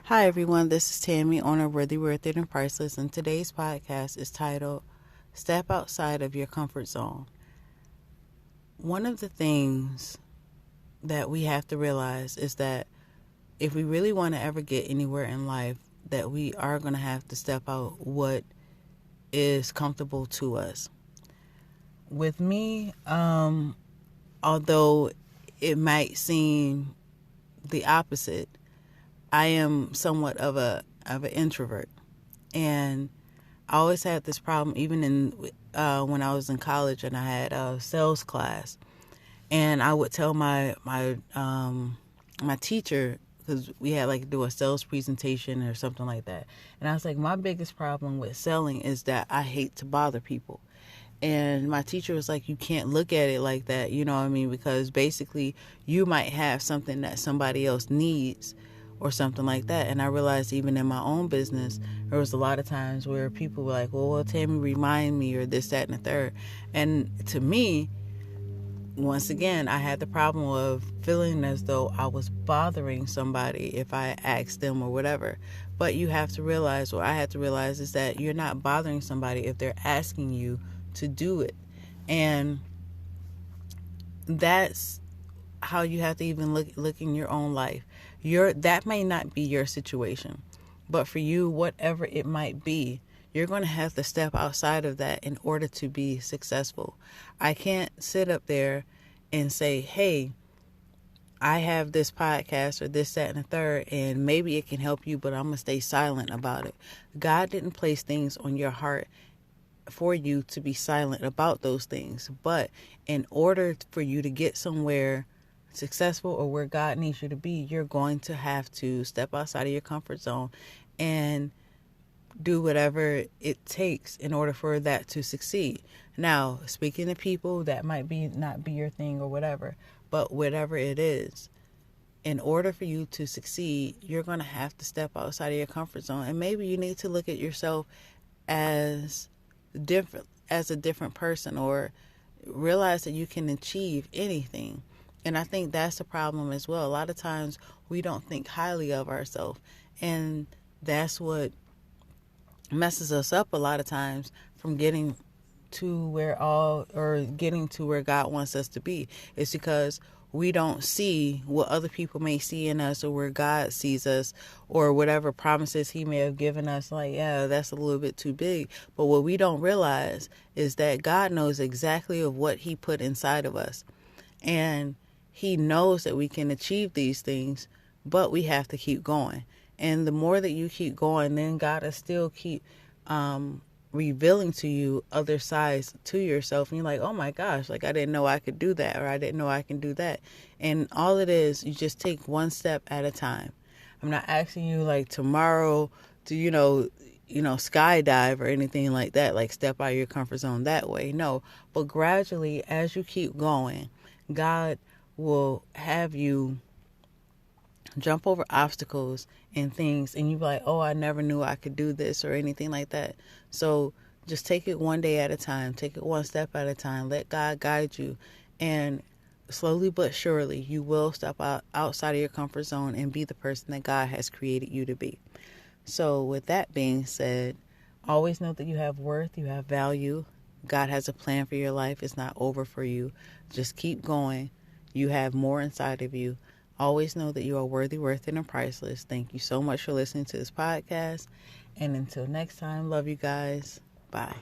Hi everyone, this is Tammy, owner of Worthyworthitpriceless, and today's podcast is titled Step Outside of Your Comfort Zone. One of the things that we have to realize is that if we really want to ever get anywhere in life, that we are going to have to step out what is comfortable to us. With me, although it might seem the opposite, I am somewhat of an introvert, and I always had this problem. Even in when I was in college, and I had a sales class, and I would tell my teacher, because we had like do a sales presentation or something like that, and I was like, my biggest problem with selling is that I hate to bother people. And my teacher was like, you can't look at it like that, you know what I mean? Because basically you might have something that somebody else needs or something like that. And I realized even in my own business, there was a lot of times where people were like, well, Tammy, remind me, or this, that, and the third. And to me, once again, I had the problem of feeling as though I was bothering somebody if I asked them or whatever. But you have to realize, or I had to realize, is that you're not bothering somebody if they're asking you to do it. And that's how you have to even look in your own life. That may not be your situation, but for you, whatever it might be, you're going to have to step outside of that in order to be successful. I can't sit up there and say, hey, I have this podcast or this, that, and the third, and maybe it can help you, but I'm going to stay silent about it. God didn't place things on your heart for you to be silent about those things. But in order for you to get somewhere successful or where God needs you to be, you're going to have to step outside of your comfort zone and do whatever it takes in order for that to succeed. Now, speaking to people, that might be not be your thing or whatever, but whatever it is, in order for you to succeed, you're going to have to step outside of your comfort zone. And maybe you need to look at yourself as a different person, or realize that you can achieve anything. And I think that's the problem as well. A lot of times we don't think highly of ourselves, and that's what messes us up a lot of times from getting to where God wants us to be. It's because we don't see what other people may see in us, or where God sees us, or whatever promises he may have given us. Like, yeah, that's a little bit too big. But what we don't realize is that God knows exactly of what he put inside of us. And he knows that we can achieve these things, but we have to keep going. And the more that you keep going, then God will still keep revealing to you other sides to yourself. And you're like, oh my gosh, like I didn't know I could do that, or I didn't know I can do that. And all it is, you just take one step at a time. I'm not asking you like tomorrow to, skydive or anything like that, like step out of your comfort zone that way. No, but gradually, as you keep going, God will have you jump over obstacles and things, and you be like, oh, I never knew I could do this or anything like that. So just take it one day at a time. Take it one step at a time. Let God guide you, and slowly but surely you will step outside of your comfort zone and be the person that God has created you to be. So with that being said, always know that you have worth, you have value. God has a plan for your life. It's not over for you. Just keep going. You have more inside of you. Always know that you are worthy, worth it, and priceless. Thank you so much for listening to this podcast. And until next time, love you guys. Bye.